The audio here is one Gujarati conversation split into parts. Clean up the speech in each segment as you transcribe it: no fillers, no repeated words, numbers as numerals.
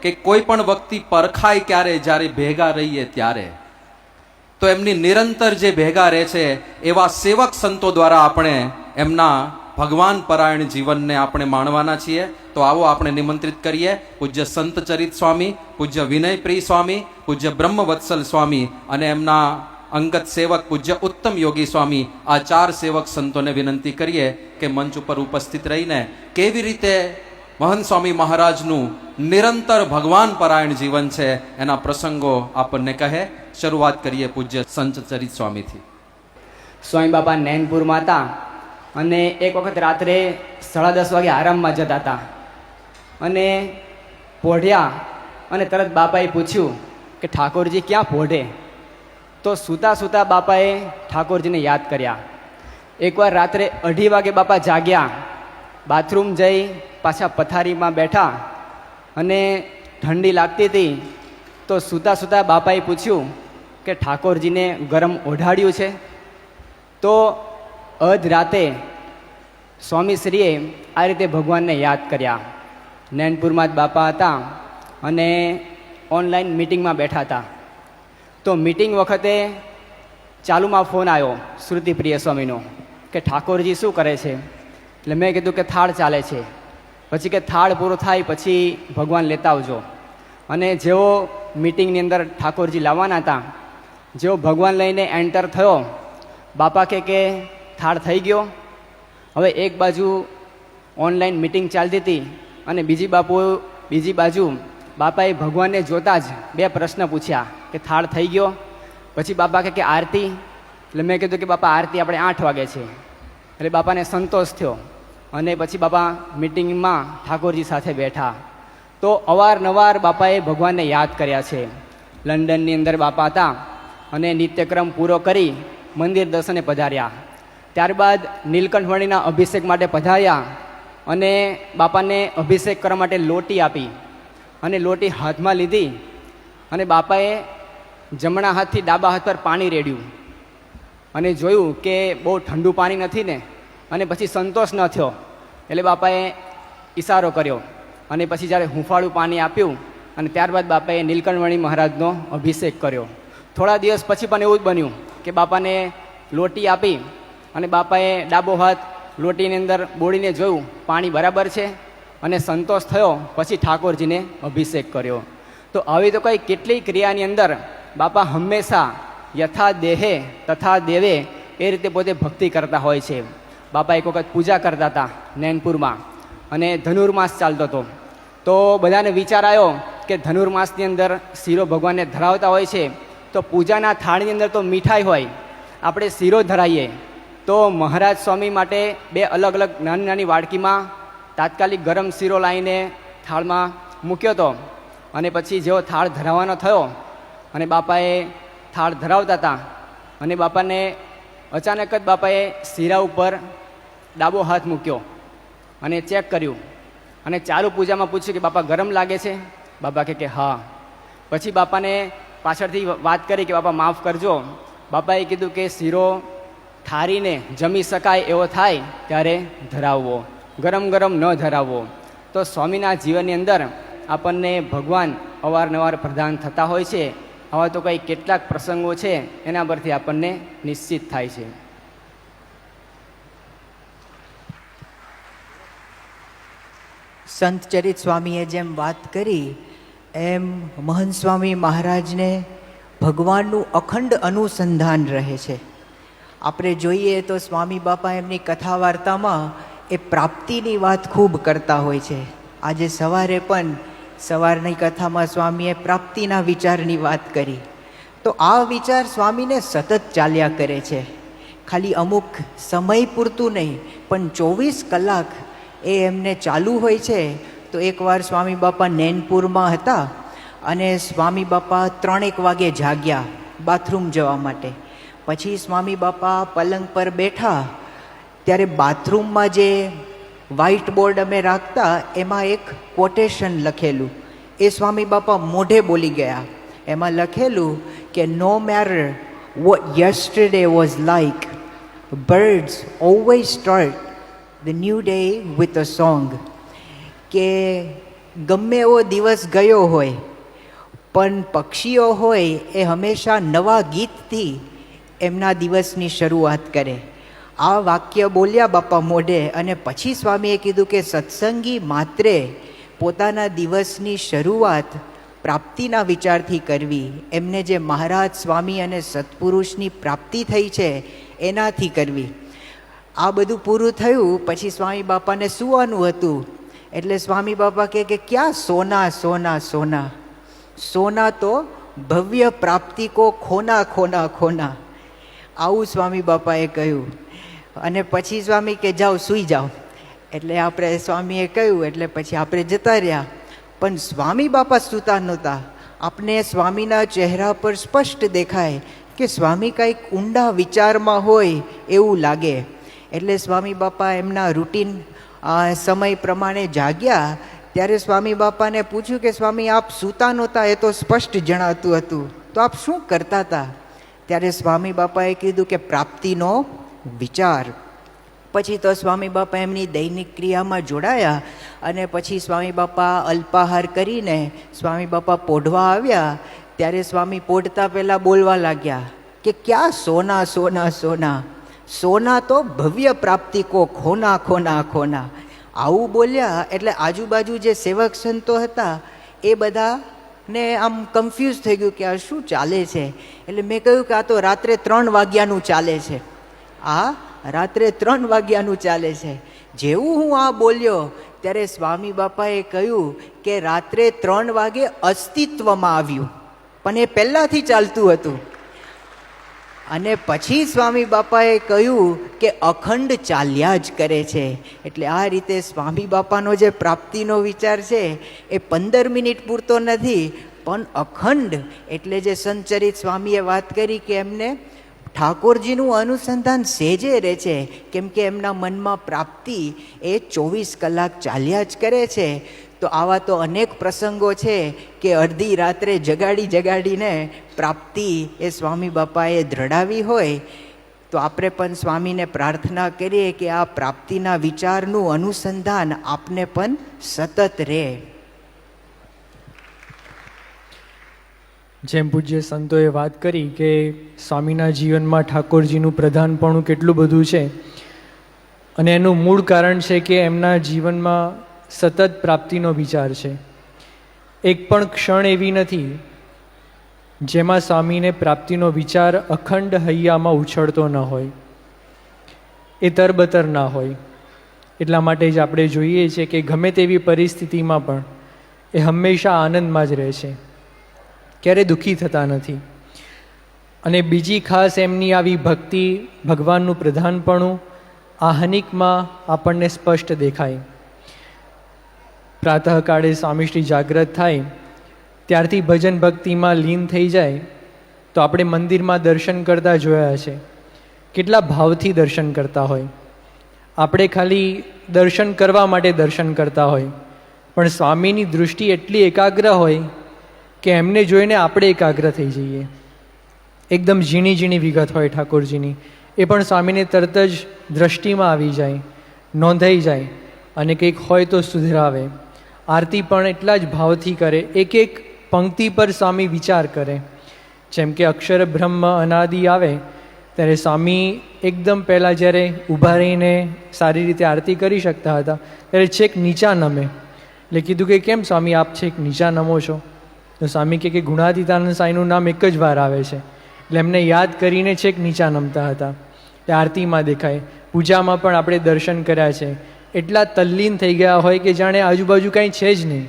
કે કોઈ પણ વ્યક્તિ પરખાય ક્યારે, જ્યારે ભેગા રહીએ ત્યારે. તો એમની નિરંતર જે ભેગા રહે છે એવા સેવક સંતો દ્વારા આપણે એમના ભગવાન પરાયણ જીવનને આપણે માણવાના છીએ. તો આવો આપણે નિમંત્રિત કરીએ પૂજ્ય સંત ચરિત સ્વામી, પૂજ્ય વિનયપ્રિય સ્વામી, પૂજ્ય બ્રહ્મવત્સલ સ્વામી અને એમના અંગત સેવક પૂજ્ય ઉત્તમ યોગી સ્વામી. આ 4 સેવક સંતોને વિનંતી કરીએ કે મંચ ઉપર ઉપસ્થિત રહીને કેવી રીતે મહંત સ્વામી મહારાજનું નિરંતર ભગવાન પરાયણ જીવન છે એના પ્રસંગો આપણને કહે. શરૂઆત કરીએ પૂજ્ય સંત ચરિત સ્વામીથી. સ્વામી બાપા નૈનપુરમાં હતા અને એક વખત રાત્રે 10:30 વાગે આરામમાં જતા હતા અને પોઢ્યા અને તરત બાપાએ પૂછ્યું કે ઠાકોરજી ક્યાં પોઢે? તો સૂતા સૂતા બાપાએ ઠાકોરજીને યાદ કર્યા. એકવાર રાત્રે 2:30 વાગે બાપા જાગ્યા, બાથરૂમ જઈ પાછા પથારીમાં બેઠા અને ઠંડી લાગતી હતી. તો સૂતા સૂતા બાપાએ પૂછ્યું કે ઠાકોરજીને ગરમ ઓઢાડ્યું છે? તો અધ રાતે સ્વામીશ્રીએ આ રીતે ભગવાનને યાદ કર્યા. નૈનપુરમાં જ બાપા હતા અને ઓનલાઈન મિટિંગમાં બેઠા હતા. તો મિટિંગ વખતે ચાલુમાં ફોન આવ્યો શ્રુતિપ્રિય સ્વામીનો કે ઠાકોરજી શું કરે છે? એટલે મેં કીધું કે થાળ ચાલે છે. પછી કે થાળ પૂરો થાય પછી ભગવાન લેતા આવજો. અને જેવો મિટિંગની અંદર ઠાકોરજી લાવવાના હતા, જેવો ભગવાન લઈને એન્ટર થયો, બાપા કે થાળ થઈ ગયો. હવે એક બાજુ ઓનલાઈન મિટિંગ ચાલતી હતી અને બીજી બાજુ બાપાએ ભગવાનને જોતા જ 2 પ્રશ્ન પૂછ્યા કે થાળ થઈ ગયો? પછી બાપા કે આરતી? એટલે મેં કીધું કે બાપા આરતી આપણે 8 વાગે છે. એટલે બાપાને સંતોષ થયો અને પછી બાપા મિટિંગમાં ઠાકોરજી સાથે બેઠા. તો અવારનવાર બાપાએ ભગવાનને યાદ કર્યા છે. લંડનની અંદર બાપા હતા અને નિત્યક્રમ પૂરો કરી મંદિર દર્શને પધાર્યા. ત્યારબાદ નીલકંઠમણીના અભિષેક માટે પધાર્યા અને બાપાને અભિષેક કરવા માટે લોટી આપી અને લોટી હાથમાં લીધી અને બાપાએ જમણા હાથથી ડાબા હાથ પર પાણી રેડ્યું અને જોયું કે બહુ ઠંડુ પાણી નથી ને, અને પછી સંતોષ ન થયો એટલે બાપાએ ઈશારો કર્યો અને પછી જ્યારે હુંફાળું પાણી આપ્યું અને ત્યારબાદ બાપાએ નીલકંઠમણી મહારાજનો અભિષેક કર્યો. થોડા દિવસ પછી પણ એવું જ બન્યું કે બાપાને લોટી આપી અને બાપાએ ડાબો હાથ લોટીની અંદર બોળીને જોયું પાણી બરાબર છે અને સંતોષ થયો. પછી ઠાકોરજીને અભિષેક કર્યો. તો આવી તો કંઈ કેટલી ક્રિયાની અંદર બાપા હંમેશા યથા દેહે તથા દેવે એ રીતે પોતે ભક્તિ કરતા હોય છે. બાપા એક વખત પૂજા કરતા હતા નૈનપુરમાં અને ધનુર્માસ ચાલતો હતો. તો બધાને વિચાર આવ્યો કે ધનુર્માસની અંદર શીરો ભગવાનને ધરાવતા હોય છે, તો પૂજાના થાળની અંદર તો મીઠાઈ હોય, આપણે શીરો ધરાવીએ. તો મહારાજ સ્વામી માટે 2 અલગ અલગ નાની નાની વાડકીમાં તાત્કાલિક ગરમ શીરો લાવીને થાળમાં મૂક્યો હતો. અને પછી જેવો થાળ ધરાવવાનો થયો અને બાપાએ થાળ ધરાવતા હતા અને બાપાને અચાનક જ બાપાએ શીરા ઉપર ડાબો હાથ મૂક્યો અને ચેક કર્યું અને ચાલુ પૂજામાં પૂછ્યું કે બાપા ગરમ લાગે છે? બાપા કે હા. પછી બાપાને પાછળથી વાત કરી કે બાપા માફ કરજો. બાપાએ કીધું કે શીરો ઠારીને જમી શકાય એવો થાય ત્યારે ધરાવવો, ગરમ ગરમ ન ધરાવવો. તો સ્વામીના જીવનની અંદર આપણને ભગવાન અવારનવાર પ્રદાન થતા હોય છે. આવા તો કંઈ કેટલાક પ્રસંગો છે એના પરથી આપણને નિશ્ચિત થાય છે. સંત ચરિત સ્વામીએ જેમ વાત કરી એમ મહંત સ્વામી મહારાજને ભગવાનનું અખંડ અનુસંધાન રહે છે. આપણે જોઈએ તો સ્વામી બાપા એમની કથા વાર્તામાં એ પ્રાપ્તિની વાત ખૂબ કરતા હોય છે. આજે સવારે પણ સવારની કથામાં સ્વામીએ પ્રાપ્તિના વિચારની વાત કરી. તો આ વિચાર સ્વામીને સતત ચાલ્યા કરે છે. ખાલી અમુક સમય પૂરતું નહીં પણ 24 કલાક એ એમને ચાલુ હોય છે. તો એકવાર સ્વામી બાપા નૈનપુરમાં હતા અને સ્વામી બાપા 3-1 વાગે જાગ્યા બાથરૂમ જવા માટે. પછી સ્વામી બાપા પલંગ પર બેઠા ત્યારે બાથરૂમમાં જે વ્હાઇટ બોર્ડ અમે રાખતા એમાં એક કોટેશન લખેલું, એ સ્વામી બાપા મોઢે બોલી ગયા. એમાં લખેલું કે no matter what yesterday was like, birds always start the new day with a song. કે ગમે એવો દિવસ ગયો હોય પણ પક્ષીઓ હોય એ હંમેશા નવા ગીતથી એમના દિવસની શરૂઆત કરે. આ વાક્ય બોલ્યા બાપા મોઢે અને પછી સ્વામીએ કીધું કે સત્સંગી માત્રે પોતાના દિવસની શરૂઆત પ્રાપ્તિના વિચારથી કરવી. એમને જે મહારાજ સ્વામી અને સત્પુરુષની પ્રાપ્તિ થઈ છે એનાથી કરવી. આ બધું પૂરું થયું પછી સ્વામી બાપાને સૂવાનું હતું એટલે સ્વામી બાપા કહે કે ક્યાં સોના સોના સોના, સોના તો ભવ્ય પ્રાપ્તિ કો ખોના ખોના ખોના, આવું સ્વામી બાપાએ કહ્યું. અને પછી સ્વામી કે જાઓ સૂઈ જાઓ. એટલે આપણે સ્વામીએ કહ્યું એટલે પછી આપણે જતા રહ્યા. પણ સ્વામી બાપા સૂતા નહોતા. આપને સ્વામીના ચહેરા પર સ્પષ્ટ દેખાય કે સ્વામી કાંઈક ઊંડા વિચારમાં હોય એવું લાગે. એટલે સ્વામી બાપા એમના રૂટીન સમય પ્રમાણે જાગ્યા. ત્યારે સ્વામી બાપાને પૂછ્યું કે સ્વામી આપ સૂતા નહોતા એ તો સ્પષ્ટ જણાતું હતું, તો આપ શું કરતા હતા? ત્યારે સ્વામી બાપાએ કીધું કે પ્રાપ્તિનો વિચાર. પછી તો સ્વામી બાપા એમની દૈનિક ક્રિયામાં જોડાયા અને પછી સ્વામી બાપા અલ્પાહાર કરીને સ્વામી બાપા પોઢવા આવ્યા. ત્યારે સ્વામી પોઢતા પહેલાં બોલવા લાગ્યા કે ક્યાં સોના સોના સોના, સોના તો ભવ્ય પ્રાપ્તિ કો ખોના ખોના ખોના. આવું બોલ્યા એટલે આજુબાજુ જે સેવક સંતો હતા એ બધાને આમ કન્ફ્યુઝ થઈ ગયું કે આ શું ચાલે છે. એટલે મેં કહ્યું કે આ તો રાત્રે 3 વાગ્યાનું ચાલે છે, આ રાત્રે 3 વાગ્યાનું ચાલે છે. જેવું હું આ બોલ્યો ત્યારે સ્વામી બાપાએ કહ્યું કે રાત્રે 3 વાગે અસ્તિત્વમાં આવ્યું, પણ એ પહેલાંથી ચાલતું હતું. અને પછી સ્વામી બાપાએ કહ્યું કે અખંડ ચાલ્યા જ કરે છે. એટલે આ રીતે સ્વામી બાપાનો જે પ્રાપ્તિનો વિચાર છે એ 15 મિનિટ પૂરતો નથી પણ અખંડ. એટલે જે સંચરિત સ્વામીએ વાત કરી કે એમને ઠાકોરજીનું અનુસંધાન સેજે રહે છે, કેમ કે એમના મનમાં પ્રાપ્તિ એ 24 કલાક ચાલ્યા જ કરે છે. તો આવા તો અનેક પ્રસંગો છે કે અડધી રાત્રે જગાડીને પ્રાપ્તિ એ સ્વામી બાપાએ દ્રઢાવી હોય. તો આપણે પણ સ્વામીને પ્રાર્થના કરીએ કે આ પ્રાપ્તિના વિચારનું અનુસંધાન આપને પણ સતત રહે. જેમ પૂજ્ય સંતોએ વાત કરી કે સ્વામીના જીવનમાં ઠાકોરજીનું પ્રધાનપણું કેટલું બધું છે અને એનું મૂળ કારણ છે કે એમના જીવનમાં સતત પ્રાપ્તિનો વિચાર છે. એક પણ ક્ષણ એવી નથી જેમાં સ્વામીને પ્રાપ્તિનો વિચાર અખંડ હૈયામાં ઉછળતો ન હોય, એ તરબતર ના હોય. એટલા માટે જ આપણે જોઈએ છીએ કે ગમે તેવી પરિસ્થિતિમાં પણ એ હંમેશા આનંદમાં જ રહે છે, ક્યારે દુઃખી થતા નથી. અને બીજી ખાસ એમની આવી ભક્તિ, ભગવાનનું પ્રધાનપણું આહનિકમાં આપણને સ્પષ્ટ દેખાય. પ્રાતઃકાળે સ્વામીશ્રી જાગ્રત થાય ત્યારથી ભજન ભક્તિમાં લીન થઈ જાય તો આપણે મંદિરમાં દર્શન કરતા જોયા છે, કેટલા ભાવથી દર્શન કરતા હોય. આપણે ખાલી દર્શન કરવા માટે દર્શન કરતા હોય, પણ સ્વામીની દૃષ્ટિ એટલી એકાગ્ર હોય કે એમને જોઈને આપણે એકાગ્ર થઈ જઈએ. એકદમ ઝીણી ઝીણી વિગત હોય ઠાકોરજીની, એ પણ સ્વામીને તરત જ દ્રષ્ટિમાં આવી જાય, નોંધાઈ જાય અને કંઈક હોય તો સુધરાવે. આરતી પણ એટલા જ ભાવથી કરે, એક એક પંક્તિ પર સ્વામી વિચાર કરે. જેમ કે અક્ષર બ્રહ્મ અનાદિ આવે ત્યારે સ્વામી એકદમ પહેલાં જ્યારે ઊભા રહીને સારી રીતે આરતી કરી શકતા હતા ત્યારે છેક નીચા નમે. એટલે કીધું કે કેમ સ્વામી આપ છેક નીચા નમો છો? તો સ્વામી કહે કે ગુણાતીતાનંદ સાંઈનું નામ એક જ વાર આવે છે, એટલે એમને યાદ કરીને છેક નીચા નમતા હતા. એ આરતીમાં દેખાય. પૂજામાં પણ આપણે દર્શન કર્યા છે, એટલા તલ્લીન થઈ ગયા હોય કે જાણે આજુબાજુ કાંઈ છે જ નહીં,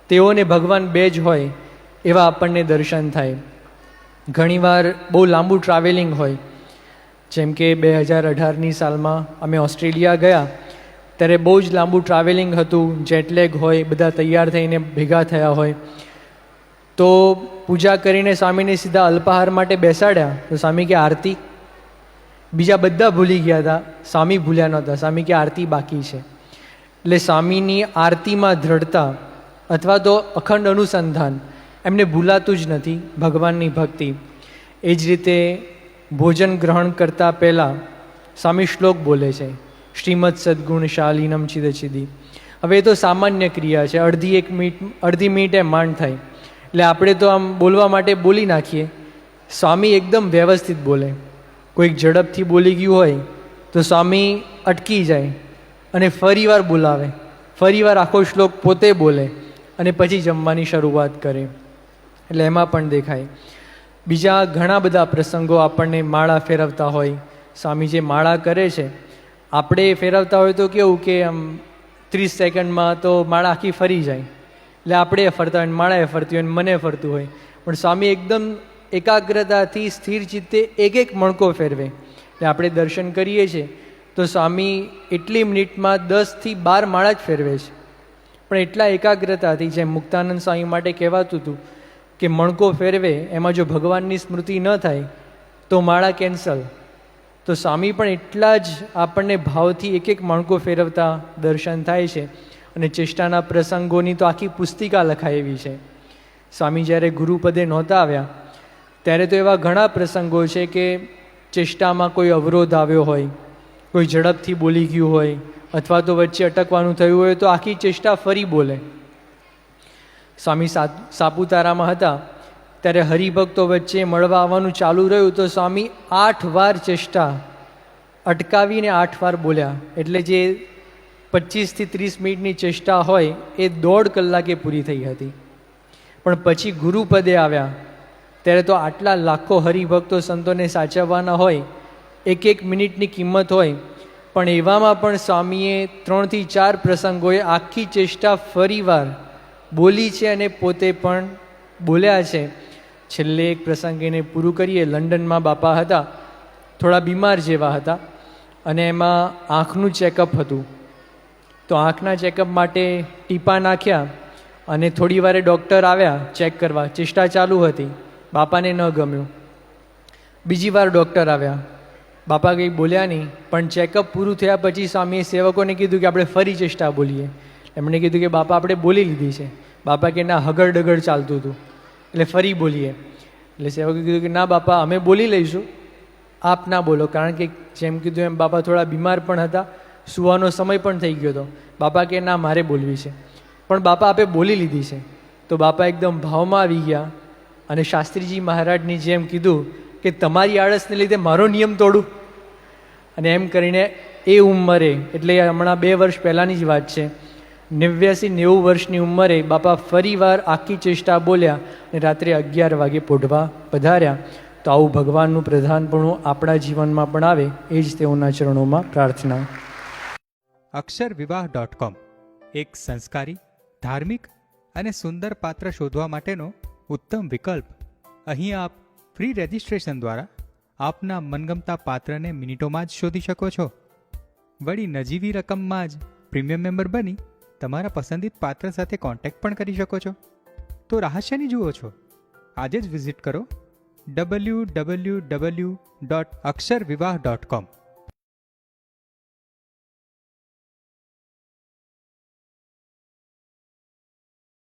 તેઓને ભગવાન બે જ હોય એવા આપણને દર્શન થાય. ઘણીવાર બહુ લાંબુ ટ્રાવેલિંગ હોય, જેમ કે 2018ની સાલમાં અમે ઓસ્ટ્રેલિયા ગયા ત્યારે બહુ જ લાંબુ ટ્રાવેલિંગ હતું, જેટલેગ હોય, બધા તૈયાર થઈને ભેગા થયા હોય. તો પૂજા કરીને સ્વામીને સીધા અલ્પાહાર માટે બેસાડ્યા તો સ્વામી કે આરતી? બીજા બધા ભૂલી ગયા હતા, સ્વામી ભૂલ્યા નહોતા. સ્વામી કે આરતી બાકી છે. એટલે સ્વામીની આરતીમાં દ્રઢતા અથવા તો અખંડ અનુસંધાન એમને ભૂલાતું જ નથી, ભગવાનની ભક્તિ. એ જ રીતે ભોજન ગ્રહણ કરતાં પહેલાં સ્વામી શ્લોક બોલે છે, શ્રીમદ સદગુણ શાલીનમ ચિદચિદી. હવે એ તો સામાન્ય ક્રિયા છે, અડધી મિનિટે માંડ થાય, એટલે આપણે તો આમ બોલવા માટે બોલી નાખીએ. સ્વામી એકદમ વ્યવસ્થિત બોલે. કોઈક ઝડપથી બોલી ગયું હોય તો સ્વામી અટકી જાય અને ફરીવાર બોલાવે, ફરીવાર આખો શ્લોક પોતે બોલે અને પછી જમવાની શરૂઆત કરે. એટલે એમાં પણ દેખાય. બીજા ઘણા બધા પ્રસંગો આપણને માળા ફેરવતા હોય. સ્વામી જે માળા કરે છે, આપણે ફેરવતા હોય તો કેવું કે આમ 30 સેકન્ડમાં તો માળા આખી ફરી જાય, એટલે આપણે ફરતા હોય, માળા એ ફરતી હોય, મને ફરતું હોય. પણ સ્વામી એકદમ એકાગ્રતાથી સ્થિર ચિત્તે એક મણકો ફેરવે. એટલે આપણે દર્શન કરીએ છીએ તો સ્વામી એટલી મિનિટમાં 10 થી 12 માળા જ ફેરવે છે, પણ એટલા એકાગ્રતાથી. જેમ મુક્તાનંદ સ્વામી માટે કહેવાતું હતું કે મણકો ફેરવે એમાં જો ભગવાનની સ્મૃતિ ન થાય તો માળા કેન્સલ. તો સ્વામી પણ એટલા જ આપણને ભાવથી એક મણકો ફેરવતા દર્શન થાય છે. અને ચેષ્ટાના પ્રસંગોની તો આખી પુસ્તિકા લખાઈ એવી છે. સ્વામી જ્યારે ગુરુપદે નહોતા આવ્યા ત્યારે તો એવા ઘણા પ્રસંગો છે કે ચેષ્ટામાં કોઈ અવરોધ આવ્યો હોય, કોઈ ઝડપથી બોલી ગયું હોય, અથવા તો વચ્ચે અટકવાનું થયું હોય તો આખી ચેષ્ટા ફરી બોલે. સ્વામી સાપુતારામાં હતા ત્યારે હરિભક્તો વચ્ચે મળવા આવવાનું ચાલુ રહ્યું તો સ્વામી 8 વાર ચેષ્ટા અટકાવીને 8 વાર બોલ્યા. એટલે જે 25 થી 30 મિનિટની ચેષ્ટા હોય એ 1.5 કલાકે પૂરી થઈ હતી. પણ પછી ગુરુપદે આવ્યા ત્યારે તો આટલા લાખો હરિભક્તો સંતોને સાચવવાના હોય, એક મિનિટની કિંમત હોય, પણ એવામાં પણ સ્વામીએ 3 થી 4 પ્રસંગોએ આખી ચેષ્ટા ફરીવાર બોલી છે અને પોતે પણ બોલ્યા છે. છેલ્લે એક પ્રસંગ એને પૂરું કરીએ. લંડનમાં બાપા હતા, થોડા બીમાર જેવા હતા અને એમાં આંખનું ચેકઅપ હતું. તો આંખના ચેકઅપ માટે ટીપા નાખ્યા અને થોડી વારે ડૉક્ટર આવ્યા ચેક કરવા. ચેષ્ટા ચાલુ હતી, બાપાને ન ગમ્યું. બીજી વાર ડૉક્ટર આવ્યા, બાપા કંઈ બોલ્યા નહીં. પણ ચેકઅપ પૂરું થયા પછી સ્વામીએ સેવકોને કીધું કે આપણે ફરી ચેષ્ટા બોલીએ. એમણે કીધું કે બાપા આપણે બોલી લીધી છે. બાપા કે ના, હગડ ડગડ ચાલતું હતું એટલે ફરી બોલીએ. એટલે સેવકે કીધું કે ના બાપા, અમે બોલી લઈશું, આપ ના બોલો. કારણ કે જેમ કીધું એમ બાપા થોડા બીમાર પણ હતા, સુવાનો સમય પણ થઈ ગયો હતો. બાપા કે ના, મારે બોલવી છે. પણ બાપા આપે બોલી લીધી છે. તો બાપા એકદમ ભાવમાં આવી ગયા અને શાસ્ત્રીજી મહારાજની જેમ કીધું કે તમારી આળસને લીધે મારો નિયમ તોડું. અને એમ કરીને એ ઉંમરે, એટલે હમણાં 2 વર્ષ પહેલાંની જ વાત છે, 89-90 વર્ષની ઉંમરે બાપા ફરીવાર આખી ચેષ્ટા બોલ્યા અને રાત્રે 11 વાગે પોઢવા પધાર્યા. તો આવું ભગવાનનું પ્રધાનપણું આપણા જીવનમાં પણ આવે એ જ તેઓના ચરણોમાં પ્રાર્થના. અક્ષરવિવાહ.com એક સંસ્કારી, ધાર્મિક અને સુંદર પાત્ર શોધવા માટેનો ઉત્તમ વિકલ્પ. અહીં આપ ફ્રી રજિસ્ટ્રેશન દ્વારા આપના મનગમતા પાત્રને મિનિટોમાં જ શોધી શકો છો. વળી નજીવી રકમમાં જ પ્રીમિયમ મેમ્બર બની તમારા પસંદિત પાત્ર સાથે કોન્ટેક્ટ પણ કરી શકો છો. તો રહસ્યની જુઓ છો, આજે જ વિઝિટ કરો www.અક્ષરવિવાહ.com.